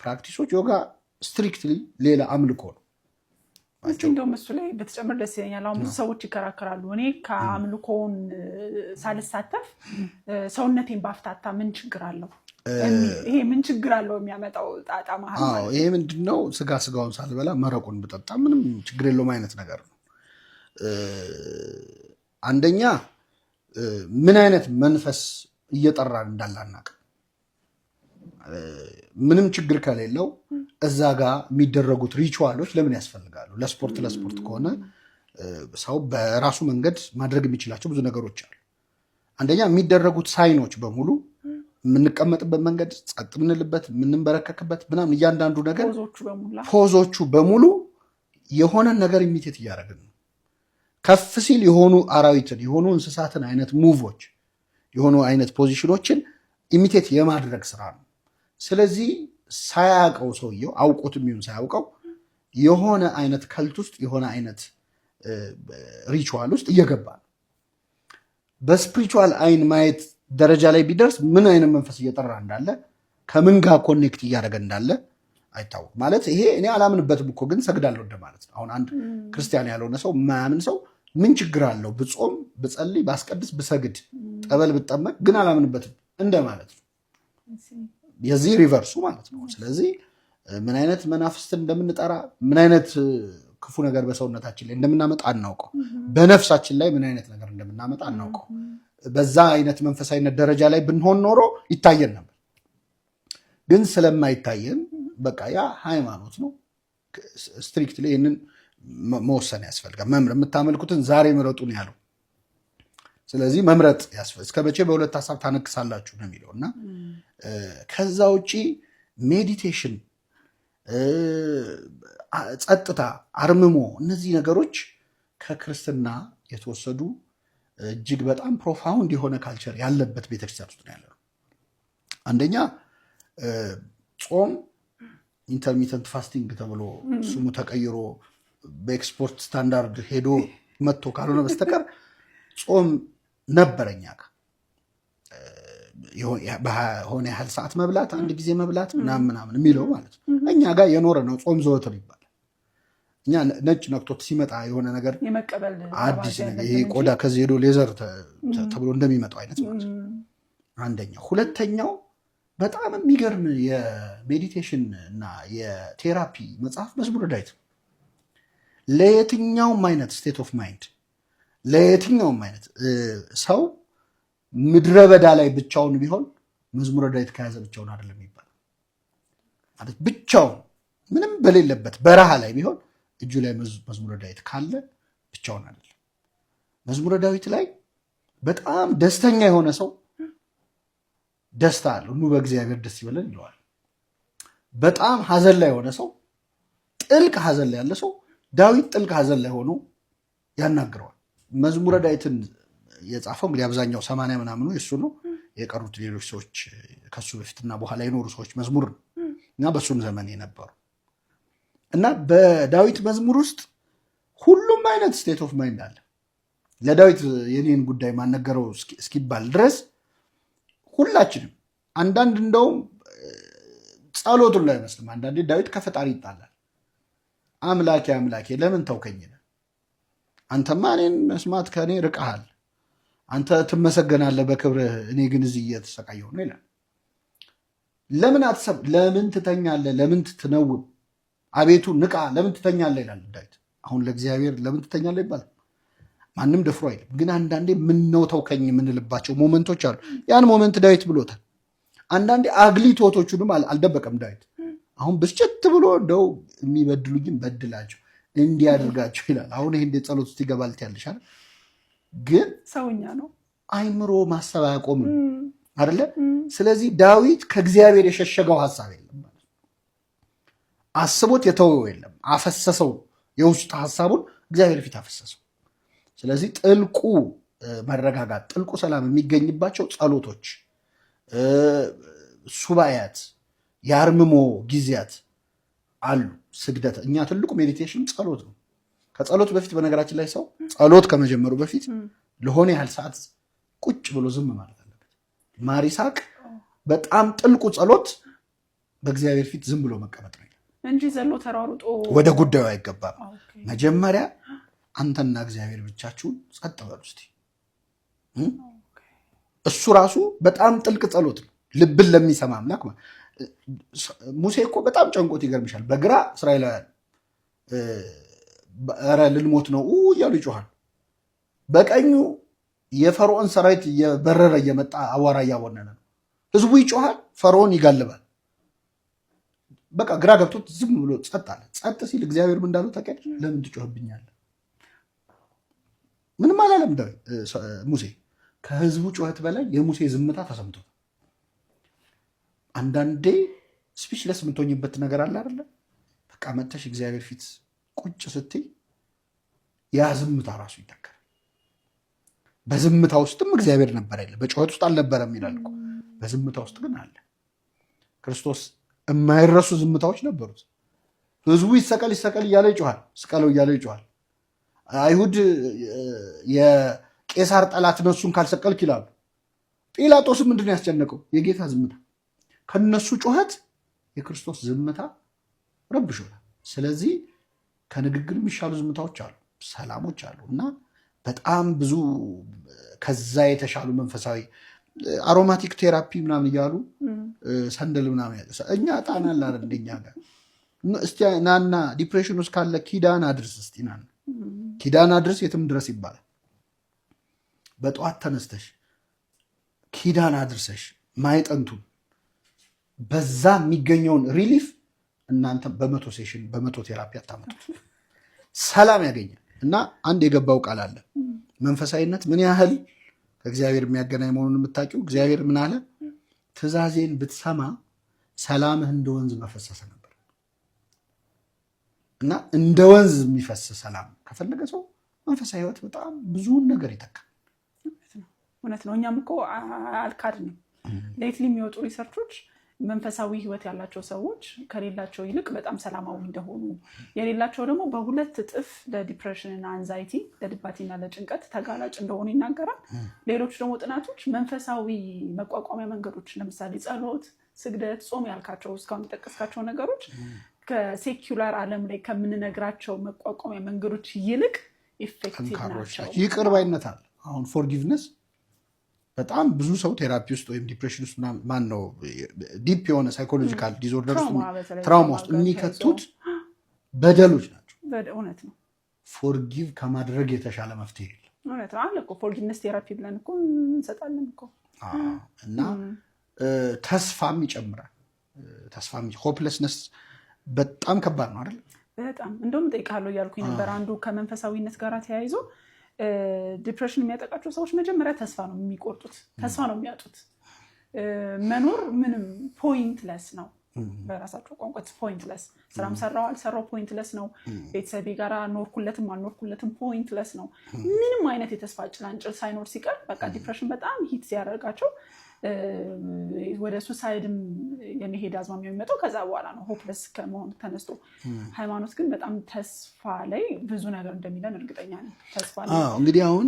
ፕራክቲሶች ዮጋ ስትሪክትሊ ሌላ አምልኮ ነው። እንደውም እሱ ላይ በተጨመረ ደስ ይለኛል። አሁን ብዙ ሰዎች ይከራከራሉ። እኔ ከአምልኮውን ሳልሳተፍ ሰውነቴን ባፍታታ ምን ችግር አለው? ይሄ ምን ችግር አለው የሚያመጣው ጣጣ መሀል ማለት ይሄ ምንድነው? ስጋውን ሳልበላ መረቁን ብጠጣ ምንም ችግር የለውም አይነት ነገር ነው። አንደኛ ምን አይነት መንፈስ እየጠራን እንዳላናቅ ምንም ችግር ከሌለው እዛ ጋር የሚደረጉት ሪቹዋሎች ለምን ያስፈልጋሉ? ለስፖርት ከሆነ ሰው በራሱ መንገድ ማድረግ የሚችላቸው ብዙ ነገሮች አሉ። አንደኛ የሚደረጉት ሳይኖች በሙሉ የምንቀመጥበት መንገድ፣ ጸጥ ምንልበት፣ የምንበረከክበት ምናምን እያንዳንዱ ነገር ፖዞቹ በሙሉ የሆነ ነገር ኢሚቴት እያደረግን ነው። ከፍ ሲል የሆኑ አራዊትን የሆኑ እንስሳትን አይነት ሙቮች የሆኑ አይነት ፖዚሽኖችን ኢሚቴት የማድረግ ስራ ነው። ስለዚህ ሳያውቀው ሰውየው አውቆትም ይሁን ሳያውቀው የሆነ አይነት ከልት ውስጥ የሆነ አይነት ሪቹዋል ውስጥ እየገባ ነው። በስፒሪቹዋል አይን ማየት ደረጃ ላይ ቢደርስ ምን አይነት መንፈስ እየጠራ እንዳለ ከምን ጋር ኮኔክት እያደረገ እንዳለ አይታወቅ ማለት ይሄ እኔ አላምንበትም እኮ ግን ሰግዳለሁ እንደማለት ነው። አሁን አንድ ክርስቲያን ያልሆነ ሰው ማያምን ሰው ምን ችግር አለው ብጾም ብጸልይ ባስቀድስ ብሰግድ ጠበል ብጠመቅ ግን አላምንበትም እንደማለት ነው። የዚህ ሪቨርሱ ማለት ነው። ስለዚህ ምን አይነት መናፍስትን እንደምንጠራ ምን አይነት ክፉ ነገር በሰውነታችን ላይ እንደምናመጣ አናውቀው። በነፍሳችን ላይ ምን አይነት ነገር እንደምናመጣ አናውቀው። በዛ አይነት መንፈሳዊነት ደረጃ ላይ ብንሆን ኖሮ ይታየን ነበር። ግን ስለማይታየን በቃ ያ ሃይማኖት ነው። ስትሪክትሊ ይህንን መወሰን ያስፈልጋል። የምታመልኩትን ዛሬ ምረጡ ነው ያለው። ስለዚህ መምረጥ ያስፈልጋል። እስከ መቼ በሁለት ሀሳብ ታነክሳላችሁ ነው የሚለው እና ከዛ ውጪ ሜዲቴሽን፣ ጸጥታ፣ አርምሞ እነዚህ ነገሮች ከክርስትና የተወሰዱ እጅግ በጣም ፕሮፋውንድ የሆነ ካልቸር ያለበት ቤተክርስቲያን ውስጥ ነው ያለው። አንደኛ ጾም ኢንተርሚተንት ፋስቲንግ ተብሎ ስሙ ተቀይሮ በኤክስፖርት ስታንዳርድ ሄዶ መጥቶ ካልሆነ በስተቀር ጾም ነበረኛ በሆነ ያህል ሰዓት መብላት፣ አንድ ጊዜ መብላት ምናምን የሚለው ማለት ነው። እኛ ጋር የኖረ ነው። ጾም ዘወትር ይባላል። እኛ ነጭ ነክቶት ሲመጣ የሆነ ነገር አዲስ ነገር ይሄ ቆዳ ከዚህ ሄዶ ሌዘር ተብሎ እንደሚመጣው አይነት ማለት ነው። አንደኛው። ሁለተኛው በጣም የሚገርም የሜዲቴሽን እና የቴራፒ መጽሐፍ መዝሙረ ዳዊት ለየትኛውም አይነት ስቴት ኦፍ ማይንድ ለየትኛውም አይነት ሰው ምድረ በዳ ላይ ብቻውን ቢሆን መዝሙረ ዳዊት ከያዘ ብቻውን አይደለም ይባላል። ማለት ብቻውን ምንም በሌለበት በረሃ ላይ ቢሆን እጁ ላይ መዝሙረ ዳዊት ካለ ብቻውን አይደለም። መዝሙረ ዳዊት ላይ በጣም ደስተኛ የሆነ ሰው ደስታ አለው፣ ኑ በእግዚአብሔር ደስ ይበለን ይለዋል። በጣም ሀዘን ላይ የሆነ ሰው፣ ጥልቅ ሀዘን ላይ ያለ ሰው ዳዊት ጥልቅ ሀዘን ላይ ሆኖ ያናግረዋል። መዝሙረ ዳዊትን የጻፈው እንግዲህ አብዛኛው 80 ምናምኑ የሱ ነው። የቀሩት ሌሎች ሰዎች ከሱ በፊትና በኋላ የኖሩ ሰዎች መዝሙር ነው እና በሱም ዘመን የነበሩ እና በዳዊት መዝሙር ውስጥ ሁሉም አይነት ስቴት ኦፍ ማይንድ አለ። ለዳዊት የኔን ጉዳይ ማነገረው እስኪባል ድረስ ሁላችንም አንዳንድ እንደውም ጸሎቱን ላይ አይመስልም። አንዳንዴ ዳዊት ከፈጣሪ ይጣላል። አምላኬ አምላኬ ለምን ተውከኝ? አንተማ እኔን መስማት ከእኔ ርቀሃል፣ አንተ ትመሰገናለህ በክብርህ፣ እኔ ግን እዚህ እየተሰቃየሁ ነው ይላል። ለምን አትሰብ ለምን ትተኛለህ? ለምን ትነውም? አቤቱ ንቃ፣ ለምን ትተኛለህ ይላል ዳዊት። አሁን ለእግዚአብሔር ለምን ትተኛለህ ይባላል? ማንም ደፍሮ አይልም። ግን አንዳንዴ ምነው ተውከኝ የምንልባቸው ሞመንቶች አሉ። ያን ሞመንት ዳዊት ብሎታል። አንዳንዴ አግሊቶቶቹንም አልደበቀም ዳዊት። አሁን ብስጭት ብሎ እንደው የሚበድሉኝም በድላቸው እንዲያደርጋቸው ይላል። አሁን ይሄ እንደ ጸሎት ውስጥ ይገባል ያልሻል። ግን ሰውኛ ነው፣ አይምሮ ማሰብ አያቆምም አይደለ? ስለዚህ ዳዊት ከእግዚአብሔር የሸሸገው ሐሳብ የለም፣ አስቦት የተወው የለም። አፈሰሰው፣ የውስጥ ሐሳቡን እግዚአብሔር ፊት አፈሰሰው። ስለዚህ ጥልቁ መረጋጋት፣ ጥልቁ ሰላም የሚገኝባቸው ጸሎቶች፣ ሱባኤያት፣ የአርምሞ ጊዜያት አሉ። ስግደት፣ እኛ ትልቁ ሜዲቴሽን ጸሎት ነው። ከጸሎት በፊት በነገራችን ላይ ሰው ጸሎት ከመጀመሩ በፊት ለሆነ ያህል ሰዓት ቁጭ ብሎ ዝም ማለት አለበት። ማር ይስሐቅ በጣም ጥልቁ ጸሎት በእግዚአብሔር ፊት ዝም ብሎ መቀመጥ ነው እንጂ ዘሎ ተሯሩጦ ወደ ጉዳዩ አይገባም። መጀመሪያ አንተና እግዚአብሔር ብቻችሁን ጸጥ በሉ እስቲ። እሱ ራሱ በጣም ጥልቅ ጸሎት ነው፣ ልብን ለሚሰማ አምላክ። ሙሴ እኮ በጣም ጨንቆት ይገርምሻል። በግራ እስራኤላውያን ኧረ ልንሞት ነው እያሉ ይጮሃል። በቀኙ የፈርዖን ሰራዊት እየበረረ እየመጣ አዋራ እያቦነነ ነው። ህዝቡ ይጮሃል፣ ፈርዖን ይጋልባል። በቃ ግራ ገብቶት ዝም ብሎ ጸጥ አለ። ጸጥ ሲል እግዚአብሔር ምን እንዳለው ታውቂያለሽ? ለምን ትጮህብኛለህ? ምንም አላለም ሙሴ። ከህዝቡ ጩኸት በላይ የሙሴ ዝምታ ተሰምቶት። አንዳንዴ ስፒችለስ የምትሆኝበት ነገር አለ አይደለ? በቃ መጥተሽ እግዚአብሔር ፊት ቁጭ ስትይ ያ ዝምታ ራሱ ይተካል። በዝምታ ውስጥም እግዚአብሔር ነበር አይደል? በጩኸት ውስጥ አልነበረም ይላል እኮ። በዝምታ ውስጥ ግን አለ ክርስቶስ። የማይረሱ ዝምታዎች ነበሩት። ህዝቡ ይሰቀል ይሰቀል እያለ ይጮሃል፣ ስቀለው እያለ ይጮሃል። አይሁድ የቄሳር ጠላት ነው እሱን ካልሰቀልክ ይላሉ። ጲላጦስ ምንድን ያስጨነቀው? የጌታ ዝምታ። ከነሱ ጩኸት የክርስቶስ ዝምታ ረብሾታል። ስለዚህ ከንግግር የሚሻሉ ዝምታዎች አሉ፣ ሰላሞች አሉ እና በጣም ብዙ ከዛ የተሻሉ መንፈሳዊ አሮማቲክ ቴራፒ ምናምን እያሉ ሰንደል ምናምን እኛ ጣናላ እንደኛ ጋር እስቲ ናና ዲፕሬሽን ውስጥ ካለ ኪዳን አድርስ እስቲ ናና ኪዳን አድርስ የትም ድረስ ይባላል። በጠዋት ተነስተሽ ኪዳን አድርሰሽ ማይጠንቱን በዛ የሚገኘውን ሪሊፍ እናንተ በመቶ ሴሽን በመቶ ቴራፒ አታመጡት። ሰላም ያገኛል። እና አንድ የገባው ቃል አለ። መንፈሳዊነት ምን ያህል ከእግዚአብሔር የሚያገናኝ መሆኑን የምታውቂው እግዚአብሔር ምን አለ? ትእዛዜን ብትሰማ ሰላምህ እንደ ወንዝ መፈሰሰ ነበር። እና እንደ ወንዝ የሚፈስ ሰላም ከፈለገ ሰው መንፈሳዊ ህይወት በጣም ብዙውን ነገር ይተካል። እውነት ነው። እኛም እኮ አልካድንም። ሌትሊ የሚወጡ ሪሰርቾች መንፈሳዊ ህይወት ያላቸው ሰዎች ከሌላቸው ይልቅ በጣም ሰላማዊ እንደሆኑ፣ የሌላቸው ደግሞ በሁለት እጥፍ ለዲፕሬሽን እና አንዛይቲ ለድባቴና ለጭንቀት ተጋላጭ እንደሆኑ ይናገራል። ሌሎች ደግሞ ጥናቶች መንፈሳዊ መቋቋሚያ መንገዶች ለምሳሌ ጸሎት፣ ስግደት፣ ጾም ያልካቸው እስካሁን የጠቀስካቸው ነገሮች ከሴኩላር ዓለም ላይ ከምንነግራቸው መቋቋሚያ መንገዶች ይልቅ ኢፌክቲቭ ናቸው። ይቅር ባይነት አለ። አሁን ፎርጊቭነስ በጣም ብዙ ሰው ቴራፒ ውስጥ ወይም ዲፕሬሽን ውስጥ ማን ነው ዲፕ የሆነ ሳይኮሎጂካል ዲስኦርደር ውስጥ ትራውማ ውስጥ የሚከቱት በደሎች ናቸው። እውነት ነው። ፎርጊቭ ከማድረግ የተሻለ መፍትሄ የለም። እውነት ነው። አለ እኮ ፎርጊቭነስ ቴራፒ ብለን እኮ እንሰጣለን እኮ እና ተስፋም ይጨምራል። ተስፋም ሆፕለስነስ በጣም ከባድ ነው አይደል? በጣም እንደውም ጠይቃለሁ እያልኩኝ ነበር። አንዱ ከመንፈሳዊነት ጋር ተያይዞ ዲፕሬሽን የሚያጠቃቸው ሰዎች መጀመሪያ ተስፋ ነው የሚቆርጡት፣ ተስፋ ነው የሚያጡት። መኖር ምንም ፖይንትለስ ነው። በራሳቸው ቋንቋ ፖይንትለስ፣ ስራም ሰራው አልሰራው ፖይንትለስ ነው። ቤተሰቤ ጋር ኖርኩለትም አልኖርኩለትም ፖይንትለስ ነው። ምንም አይነት የተስፋ ጭላንጭል ሳይኖር ሲቀር በቃ ዲፕሬሽን በጣም ሂት ሲያደርጋቸው ወደ ሱሳይድም የመሄድ አዝማሚያ የሚመጣው ከዛ በኋላ ነው፣ ሆፕለስ ከመሆን ተነስቶ። ሃይማኖት ግን በጣም ተስፋ ላይ ብዙ ነገር እንደሚለን እርግጠኛ ነኝ። ተስፋ እንግዲህ አሁን